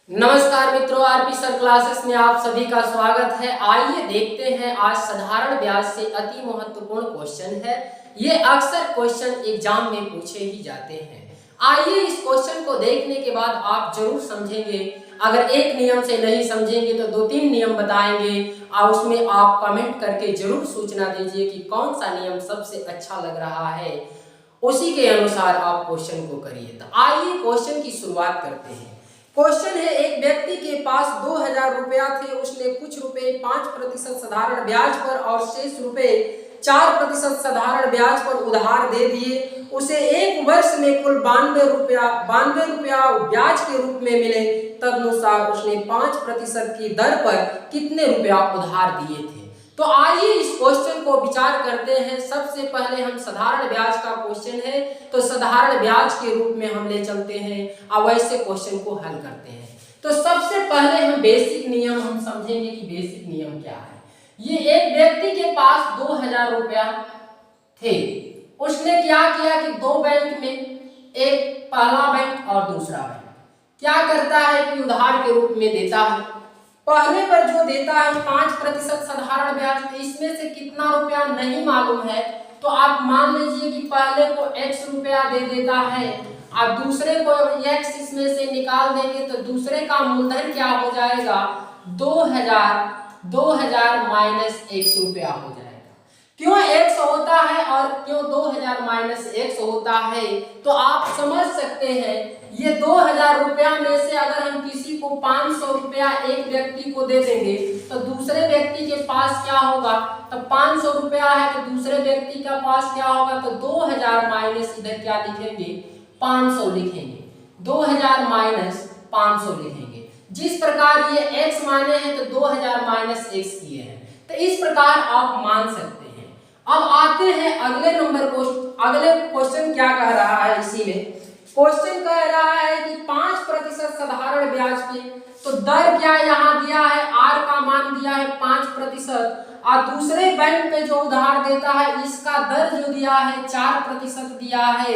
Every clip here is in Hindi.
नमस्कार मित्रों, आरपी सर क्लासेस में आप सभी का स्वागत है। आइए देखते हैं आज साधारण ब्याज से अति महत्वपूर्ण क्वेश्चन है। ये अक्सर क्वेश्चन एग्जाम में पूछे ही जाते हैं। आइए इस क्वेश्चन को देखने के बाद आप जरूर समझेंगे। अगर एक नियम से नहीं समझेंगे तो दो तीन नियम बताएंगे और उसमें आप कमेंट करके जरूर सूचना दीजिए कि कौन सा नियम सबसे अच्छा लग रहा है, उसी के अनुसार आप क्वेश्चन को करिए। तो आइए क्वेश्चन की शुरुआत करते हैं। क्वेश्चन है, एक व्यक्ति के पास 2000 रुपया थे। उसने कुछ रुपए 5% साधारण ब्याज पर और शेष रुपए 4% साधारण ब्याज पर उधार दे दिए। उसे एक वर्ष में कुल 92 रुपया ब्याज के रूप में मिले। तदनुसार उसने 5% की दर पर कितने रुपया उधार दिए थे। तो आइए इस क्वेश्चन को विचार करते हैं। सबसे पहले हम साधारण ब्याज का क्वेश्चन है तो साधारण ब्याज के रूप में हम ले चलते हैं और वैसे क्वेश्चन को हल करते हैं। तो सबसे पहले हम बेसिक नियम हम समझेंगे कि बेसिक नियम क्या है। ये एक व्यक्ति के पास 2000 रुपया थे। उसने क्या किया कि दो बैंक में, एक पहला बैंक और दूसरा बैंक, क्या करता है कि उधार के रूप में देता है। पहले पर जो देता है 5% साधारण ब्याज, तो इसमें से कितना रुपया नहीं मालूम है। तो आप मान लीजिए कि पहले को x रुपया दे देता है और दूसरे को x इसमें से निकाल देंगे तो दूसरे का मूलधन क्या हो जाएगा, 2000 माइनस x रुपया हो जाएगा। क्यों x होता है और क्यों 2000 माइनस x होता है, तो आप समझ सकते हैं। ये 2000 रुपया में से अगर हम किसी को 500 रुपया एक व्यक्ति को दे देंगे तो दूसरे व्यक्ति के पास क्या होगा, तो 500 रुपया है तो दूसरे व्यक्ति के पास क्या होगा, तो 2000 माइनस इधर क्या लिखेंगे, 500 लिखेंगे। 2000 माइनस 500 लिखेंगे। जिस प्रकार ये x माने हैं तो 2000 माइनस x किए हैं, तो इस प्रकार आप मान सकते हैं। अब आते हैं अगले नंबर क्वेश्चन। अगले क्वेश्चन क्या कह रहा है, इसी में क्वेश्चन कह रहा है कि 5% साधारण ब्याज पे, तो दर क्या यहाँ दिया है, r का मान दिया है 5% और दूसरे बैंक पे जो उधार देता है इसका दर जो दिया है 4% दिया है।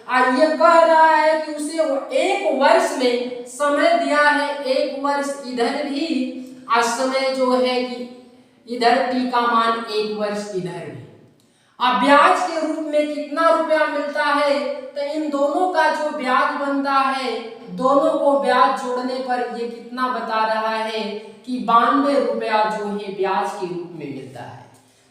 और ये कह रहा है कि उसे एक वर्ष में समय दिया है, एक वर्ष इधर भी और समय जो है कि इधर t का मान एक वर्ष इधर भी। अब ब्याज के रूप में कितना रुपया मिलता है, तो इन दोनों का जो ब्याज बनता है, दोनों को ब्याज जोड़ने पर ये कितना बता रहा है कि 92 रुपया जो है ब्याज के रूप में मिलता है।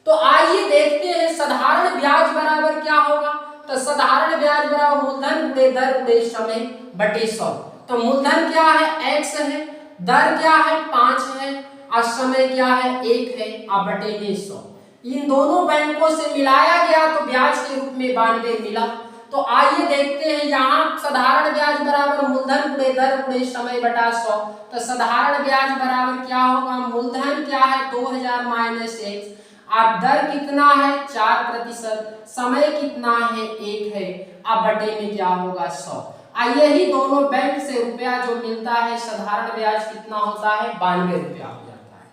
तो आइए देखते हैं साधारण ब्याज बराबर क्या होगा। तो साधारण ब्याज बराबर मूलधन गुणे दर गुणे समय बटे 100। तो मूलधन क्या है, x है, दर क्या है 5 है और समय क्या है 1 है और बटे में 100। इन दोनों बैंकों से मिलाया गया तो ब्याज के रूप में 92 मिला। तो आइए देखते हैं, यहाँ साधारण ब्याज बराबर मूलधन गुणे दर गुणे समय बटा 100। तो साधारण ब्याज बराबर क्या होगा, मूलधन क्या है 2000 माइनस x और दर कितना है 4%, समय कितना है 1 है अब बटे में क्या होगा 100। यही दोनों बैंक से रुपया जो मिलता है साधारण ब्याज कितना होता है 92 रुपया हो जाता है।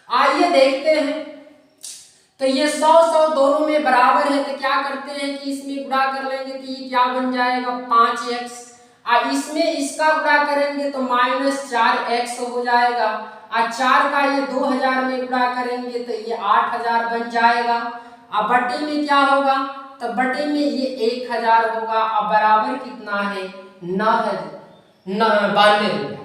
आइए देखते हैं, तो ये 100 दोनों में बराबर है तो क्या करते हैं कि इसमें गुणा कर लेंगे तो ये क्या बन जाएगा 5x और इसमें इसका गुणा करेंगे तो माइनस 4x हो जाएगा और 4 का ये 2000 में गुणा करेंगे तो ये 8000 बन जाएगा। अब बटे में क्या होगा, तो बटे में ये 1000 होगा। अब बराबर कितना है 92 रुपया।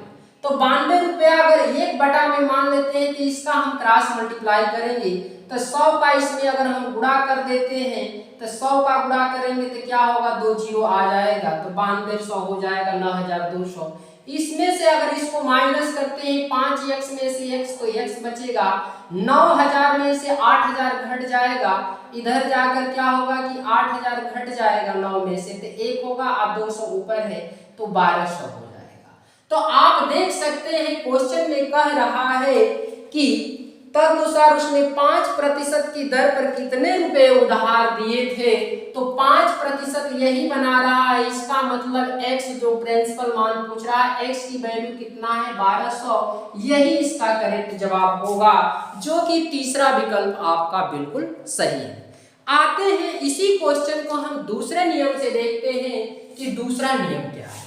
तो 92 रुपया अगर एक बटा में मान लेते हैं तो इसका हम क्रॉस मल्टीप्लाई करेंगे तो 100 का इसमें अगर हम गुणा कर देते हैं तो 100 का गुणा करेंगे तो क्या होगा 2 जीरो आ जाएगा तो 92 100 हो जाएगा 9200। इसमें से अगर इसको माइनस करते हैं 5x में से x तो x बचेगा, 9000 में से 8000 घट जाएगा, इधर जाकर क्या होगा कि 8000 घट जाएगा 9 में से तो 1 होगा और 200 ऊपर है तो 1200 हो जाएगा। तो आप देख सकते हैं क्वेश्चन में कह रहा है कि तदनुसार उसने 5% की दर पर कितने रुपए उधार दिए थे। तो 5% यही बना रहा है, इसका मतलब x जो प्रिंसिपल मान पूछ रहा है x की वैल्यू कितना है 1200, यही इसका करेक्ट जवाब होगा, जो कि तीसरा विकल्प आपका बिल्कुल सही है। आते हैं इसी क्वेश्चन को हम दूसरे नियम से देखते हैं कि दूसरा नियम क्या है।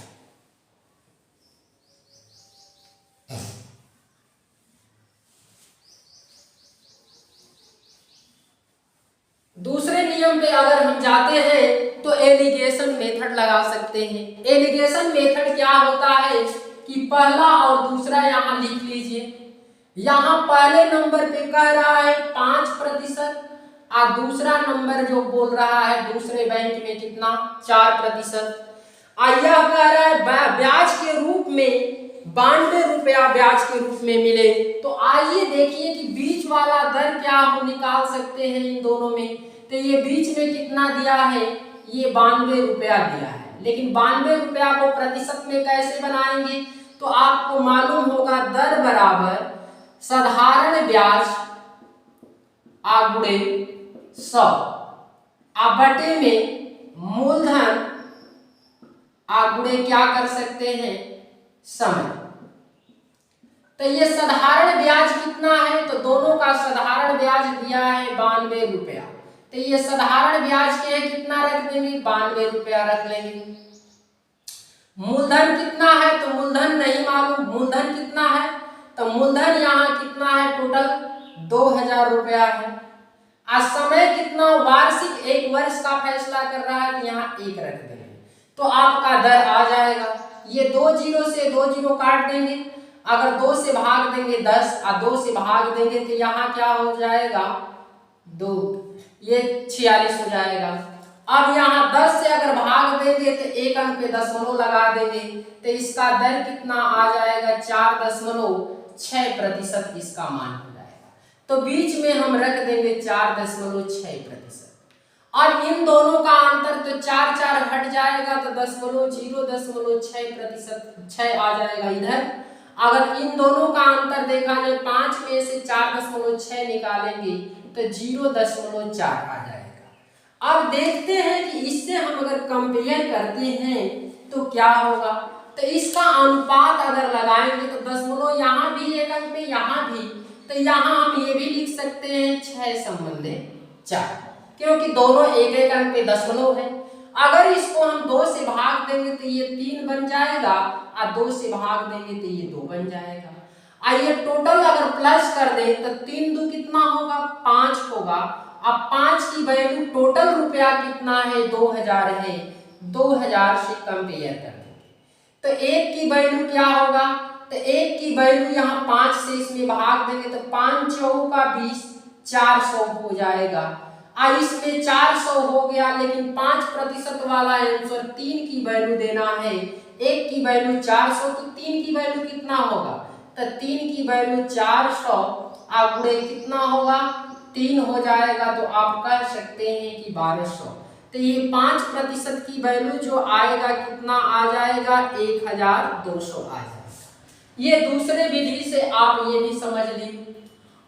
पे अगर हम जाते हैं तो एलिगेशन मेथड लगा सकते हैं। एलिगेशन मेथड क्या होता है कि पहला और दूसरा यहाँ लिख लीजिए। यहाँ पहले नंबर पे कह रहा है 5% और दूसरा नंबर जो बोल रहा है दूसरे बैंक में कितना 4%। यह कह रहा है ब्याज के रूप में 92 रुपया ब्याज के रूप में मिले। तो आइए देखिए कि बीच वाला दर क्या हम निकाल सकते हैं इन दोनों में। तो ये बीच में कितना दिया है, ये 92 रुपया दिया है, लेकिन 92 रुपया को प्रतिशत में कैसे बनाएंगे, तो आपको मालूम होगा दर बराबर साधारण ब्याज गुणे 100 बटे में मूलधन गुणे क्या कर सकते हैं, समय। तो ये साधारण ब्याज कितना है, तो दोनों का साधारण ब्याज दिया है 92 रुपया। तो ये साधारण ब्याज के कितना रख देंगे, 92 रुपया रख लेंगे। मूलधन कितना है, तो मूलधन नहीं मालूम, मूलधन कितना है, तो मूलधन यहाँ कितना है, टोटल 2000 रुपया है। आज समय कितना, वार्षिक 1 वर्ष का फैसला कर रहा है, तो यहाँ 1 रख देंगे तो आपका दर आ जाएगा। ये 2 जीरो से 2 जीरो काट देंगे, अगर 2 से भाग देंगे 10 और 2 से भाग देंगे तो यहाँ क्या हो जाएगा 2, ये 46 हो जाएगा। अब यहाँ 10 से अगर भाग देंगे तो 1 अंक पे दशमलव लगा देंगे तो इसका दर कितना आ जाएगा 4.6% इसका मान हो जाएगा। तो बीच में हम रख देंगे 4.6%। अब इन दोनों का अंतर तो 4 4 हट जाएगा तो 0.06% 6 आ जाएगा इधर। अगर इन दोनों का अंतर देखा जाए 5 में से 4.6 निकालेंगे तो 0.4 आ जाएगा। अब देखते हैं कि इससे हम अगर कंपेयर करते हैं तो क्या होगा। तो इसका अनुपात अगर लगाएंगे तो दशमलव यहाँ भी 1 अंक पे, यहाँ भी, तो यहाँ हम ये भी लिख सकते हैं 6/4, क्योंकि दोनों 1 अंक पे दशमलव है। अगर इसको हम 2 से भाग देंगे तो ये 3 बन जाएगा और 2 से भाग देंगे तो ये 2 बन जाएगा। आइए टोटल अगर प्लस कर दे तो 3 2 कितना होगा, 5 होगा। अब 5 की वैल्यू टोटल रुपया कितना है, 2000 है, 2000 से कंपेयर कर देंगे तो 1 की वैल्यू क्या होगा, तो 1 की वैल्यू यहाँ 5 से इसमें भाग देंगे तो 5 चौका 20, 400 हो जाएगा। इसमें 400 हो गया, लेकिन 5% वाला आंसर 3 की वैल्यू देना है। 1 की वैल्यू 400 तो 3 की वैल्यू कितना होगा, तो 3 की वैल्यू 400 गुणे कितना होगा 3 हो जाएगा। तो आप कह सकते हैं कि 1200। तो ये 5% की वैल्यू जो आएगा कितना आ जाएगा, 1200 आ जाएगा। ये दूसरे विधि से आप ये भी समझ लीजिए।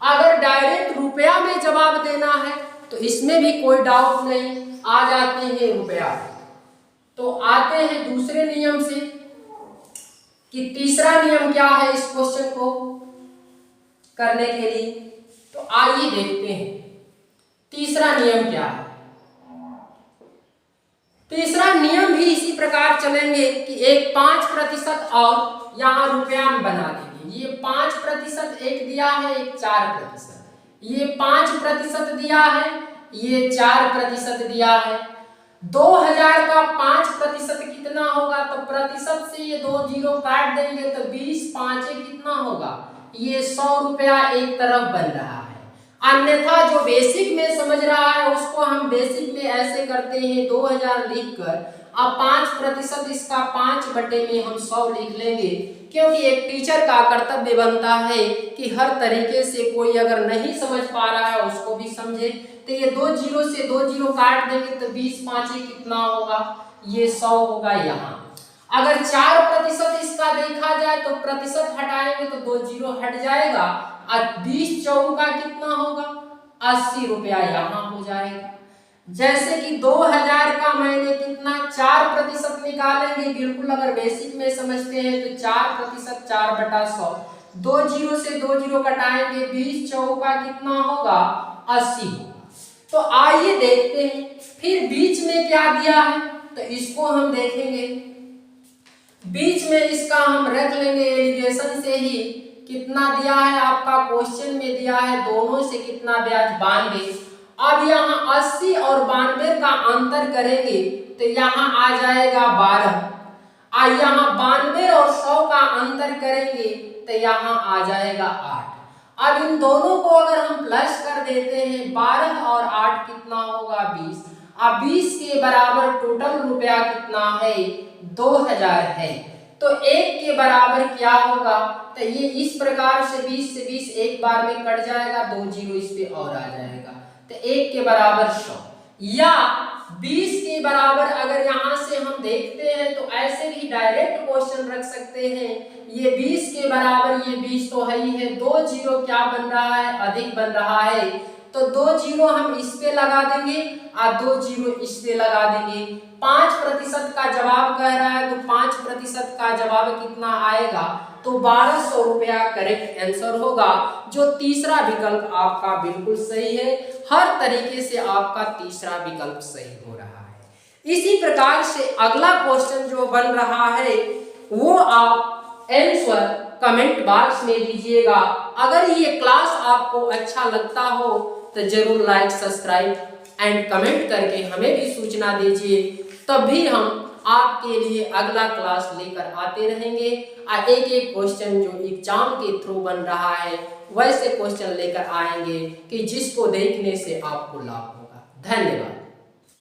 अगर डायरेक्ट रुपया में जवाब देना है तो इसमें भी कोई डाउट नहीं, आ जाते हैं रुपया। तो आते हैं दूसरे नियम से कि तीसरा नियम क्या है इस क्वेश्चन को करने के लिए। तो आइए देखते हैं तीसरा नियम क्या है। तीसरा नियम भी इसी प्रकार चलेंगे कि एक 5% और यहाँ रुपया में बना देंगे। ये 5% एक दिया है, एक 4%, ये 5% दिया है, ये 4% दिया है। 2000 का 5% कितना होगा, तो प्रतिशत से ये 2 जीरो काट देंगे तो 20 5 कितना होगा, ये 100 रुपया एक तरफ बन रहा है। अन्यथा जो बेसिक में समझ रहा है उसको हम बेसिक में ऐसे करते हैं 2000 लिखकर अब 5% इसका 5 बटे में हम 100 लिख लेंगे, क्योंकि एक टीचर का कर्तव्य बनता है कि हर तरीके से कोई अगर नहीं समझ पा रहा है उसको भी समझे। तो ये 2 जीरो से 2 जीरो काट देंगे तो 20 5 कितना होगा, ये 100 होगा। यहाँ अगर 4% इसका देखा जाए तो प्रतिशत हटाएंगे तो 2 जीरो हट जाएगा और 20 चौका कितना होगा, 80 रुपया यहाँ हो जाएगा। जैसे कि 2000 का मैंने कितना 4% निकालेंगे, बिल्कुल अगर बेसिक में समझते हैं तो 4% 4/100, 2 जीरो से 2 जीरो कटाएंगे, 20 चौका कितना होगा, 80 होगा। तो आइए देखते हैं फिर बीच में क्या दिया है, तो इसको हम देखेंगे। बीच में इसका हम रख लेंगे एलिगेशन से ही कितना दिया है, आपका क्वेश्चन में दिया है दोनों से कितना ब्याज 92 अब यहाँ 80 और 92 का अंतर करेंगे तो यहाँ आ जाएगा 12। यहाँ 92 और 100 का अंतर करेंगे तो यहाँ आ जाएगा 8। अब इन दोनों को अगर हम प्लस कर देते हैं, 12 और 8 कितना होगा 20। अब 20 के बराबर टोटल रुपया कितना है 2000 है। तो 1 के बराबर क्या होगा, तो ये इस प्रकार से 20 से 20 एक बार में कट जाएगा, 2 जीरो इस पे और आ जाएगा, तो 1 के बराबर 100। या 20 के बराबर अगर यहाँ से हम देखते हैं तो ऐसे भी डायरेक्ट क्वेश्चन रख सकते हैं। ये 20 के बराबर ये 20 तो है ही है, 2 जीरो क्या बन रहा है, अधिक बन रहा है, तो 2 जीरो हम इस पे लगा देंगे और 2 जीरो इस पे लगा देंगे। 5% का जवाब कह रहा है तो 5% का जवाब कितना आएगा, तो 1200 रुपया करेक्ट आंसर होगा, जो तीसरा विकल्प आपका बिल्कुल सही है। हर तरीके से आपका तीसरा विकल्प सही हो रहा है। इसी प्रकार से अगला क्वेश्चन जो बन रहा है वो आप आंसर कमेंट बॉक्स में दीजिएगा। अगर ये क्लास आपको अच्छा लगता हो तो जरूर लाइक, सब्सक्राइब एंड कमेंट करके हमें भी सूचना दीजिए, तब भी हम आपके लिए अगला क्लास लेकर आते रहेंगे। एक एक क्वेश्चन जो एग्जाम के थ्रू बन रहा है वैसे क्वेश्चन लेकर आएंगे कि जिसको देखने से आपको लाभ होगा। धन्यवाद।